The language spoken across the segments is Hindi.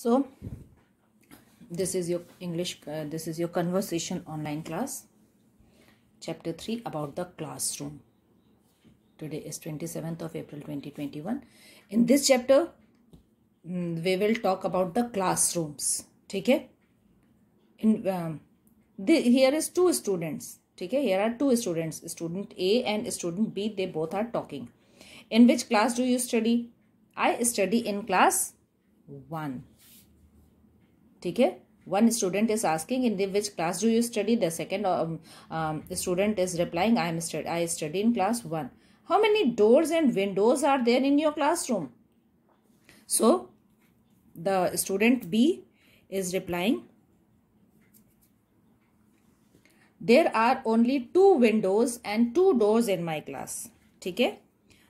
So this is your English, this is your conversation online class, chapter 3 about the classroom. Today is 27th of April 2021. In this chapter we will talk about the classrooms. Okay, here is two students. Okay, here are two students, student A and student B. They both are talking. In which class do you study? I study in class 1. Okay, one student is asking in which class do you study. The second student is replying, I study in class 1. How many doors and windows are there in your classroom? So the student B is replying, there are only 2 windows and 2 doors in my class. Okay,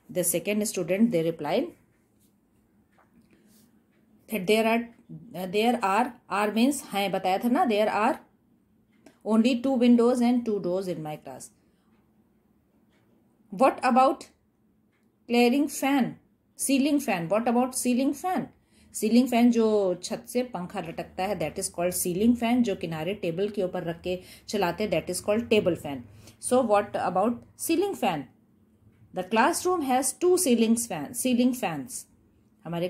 the second student, they replied that there are means है बताया था ना, there are only 2 windows and 2 doors in my class. What about clearing fan, ceiling fan? What about ceiling fan? Ceiling fan जो छत से पंखा लटकता है, that is called ceiling fan. जो किनारे टेबल के ऊपर रख के चलाते हैं, that is called table fan. So what about ceiling fan? The classroom has 2 ceiling fans. हमारे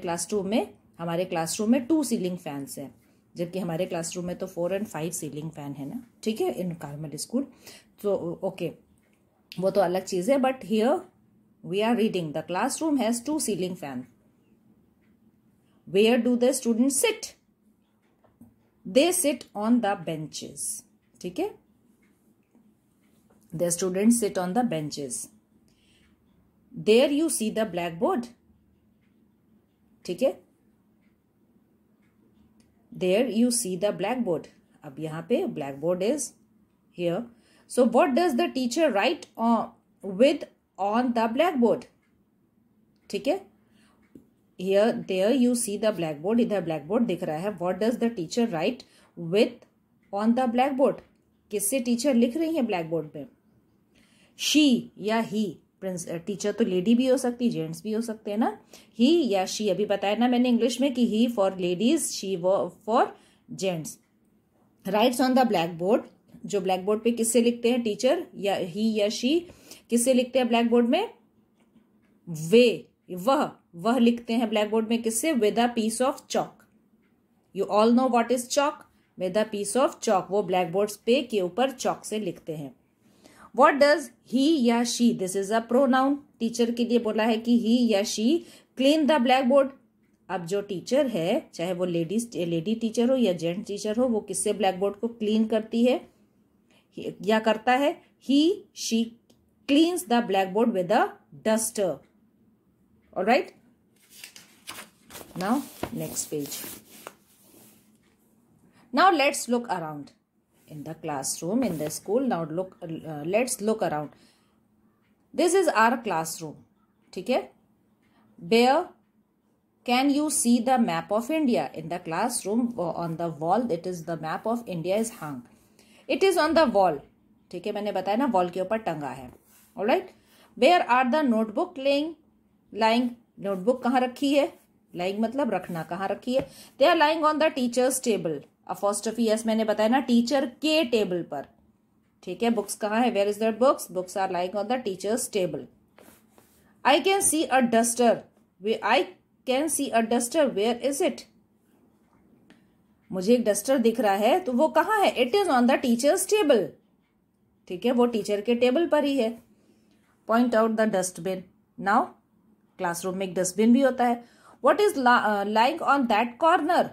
क्लासरूम में 2 सीलिंग फैंस हैं, जबकि हमारे क्लासरूम में तो 4 और 5 सीलिंग फैन है ना. ठीक है, इन कार्मल स्कूल. तो ओके, वो तो अलग चीज है. But here we are reading the classroom has 2 ceiling fan. Where do the students sit? They sit on the benches. ठीक है, the students sit on the benches. There you see the blackboard. ठीक है, there you see the blackboard. अब यहाँ पे blackboard is here. So what does the teacher write on the blackboard? ठीक है, there you see the blackboard. इधर blackboard दिख रहा है. What does the teacher write on the blackboard? किससे टीचर लिख रही है blackboard पे? She या he. टीचर तो लेडी भी हो सकती, जेंट्स भी हो सकते हैं ना. he या she. अभी बताया ना मैंने इंग्लिश में कि he for ladies, she for gents. Writes on the blackboard. जो blackboard पे किससे लिखते हैं टीचर या he या she किससे लिखते हैं blackboard में? वह लिखते हैं ब्लैकबोर्ड में किससे? With a piece of chalk. You all know what is chalk. With a piece of chalk वो ब्लैकबोर्ड पे के ऊपर चॉक से लिखते हैं. व्हाट डज ही या she? This is a pronoun. Teacher के लिए बोला है कि ही या शी क्लीन द ब्लैकबोर्ड. अब जो टीचर है, चाहे वो लेडी टीचर हो या जेंट्स टीचर हो, वो किससे ब्लैकबोर्ड को क्लीन करती है या करता है? He she cleans the blackboard with a duster. All right. Now next page. Now let's look around in the classroom, in the school. Now let's look around. This is our classroom. ठीक है. Where can you see the map of India? In the classroom, on the wall, it is the map of India is hung. It is on the wall. ठीक है, मैंने बताया ना, wall के ऊपर टंगा है. All right. Where are the notebook lying? Notebook कहाँ रखी है? लाइंग मतलब रखना. कहाँ रखी है? They are lying on the teacher's table. Apostrophe S मैंने बताया ना, टीचर के टेबल पर. ठीक है, बुक्स कहाँ है? Where is that books? Books are lying on the teacher's table. I can see a duster. Where is it? मुझे एक डस्टर दिख रहा है, तो वो कहाँ है? It is on the teacher's table. ठीक है, वो टीचर के टेबल पर ही है. Point out the dustbin. Now classroom में एक डस्टबिन भी होता है. What is lying on that corner?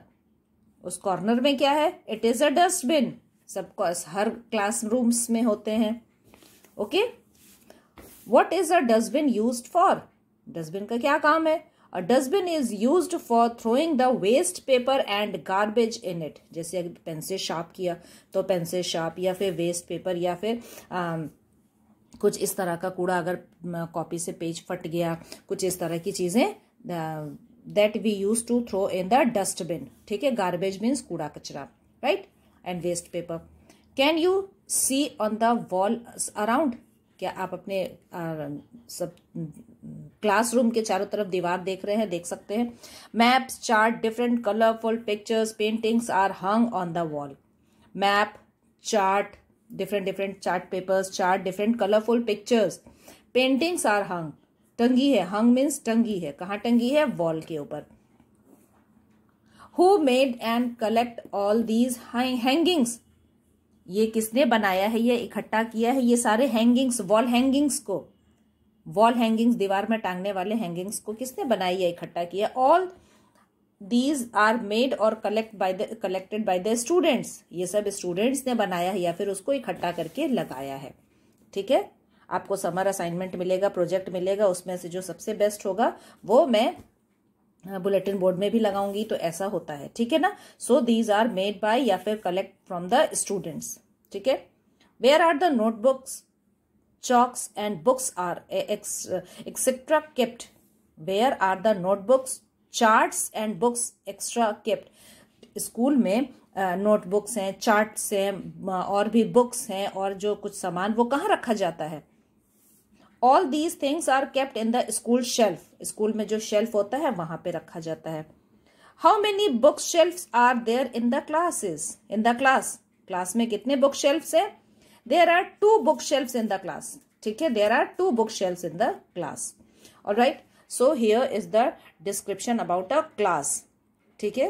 उस कॉर्नर में क्या है? It is a dustbin. सबको हर क्लासरूम्स में होते हैं. Okay, what is a dustbin used for? Dustbin का क्या काम है? A dustbin is used for throwing the waste paper and garbage in it. जैसे अगर पेन से शार्प किया तो पेन से शार्प, या फिर वेस्ट पेपर, या फिर कुछ इस तरह का कूड़ा, अगर कॉपी से पेज फट गया, कुछ इस तरह की चीजें, that we use to throw in the dustbin. ठीक है, गार्बेज मीन्स कूड़ा कचरा, right, and waste paper. Can you see on the wall around? क्या आप अपने सब क्लासरूम के चारों तरफ दीवार देख रहे हैं? देख सकते हैं। Maps, chart, different colourful pictures, paintings are hung on the wall. Map, chart, different chart papers, chart, different colourful pictures, paintings are hung, टंगी है। हंग मीन्स टंगी है। कहाँ टंगी है? वॉल के ऊपर। Who made and collect all these hangings? ये किसने बनाया है, ये इकट्ठा किया है ये सारे हैंगिंग्स, वॉल हैंगिंग्स को, वॉल हैंगिंग्स, दीवार में टांगने वाले हैंगिंग्स को किसने बनाई है, इकट्ठा किया? ऑल दीज आर मेड और कलेक्टेड बाय द स्टूडेंट्स। ये सब स्टूडेंट्स ने बनाया है या फिर उसको इकट्ठा करके लगाया है। ठीक है, आपको समर असाइनमेंट मिलेगा, प्रोजेक्ट मिलेगा, उसमें से जो सबसे बेस्ट होगा वो मैं बुलेटिन बोर्ड में भी लगाऊंगी। तो ऐसा होता है, ठीक है ना। So these are made by या फिर कलेक्ट फ्रॉम द स्टूडेंट्स। ठीक है। Where are the notebooks, chalks and books are etc kept? Where are the notebooks, charts and books extra kept? School में नोटबुक्स हैं, चार्ट्स हैं और भी बुक्स हैं और जो कुछ सामान वो कहाँ रखा जाता है? All these things are kept in the school shelf. School में जो शेल्फ होता है वहां पे रखा जाता है। How many book shelves are there in the classes? In the class, class में कितने बुक शेल्फ्स हैं? There are 2 bookshelves in the class. ठीक है, there are 2 bookshelves in the class. All right. So here is the description about a class. ठीक है.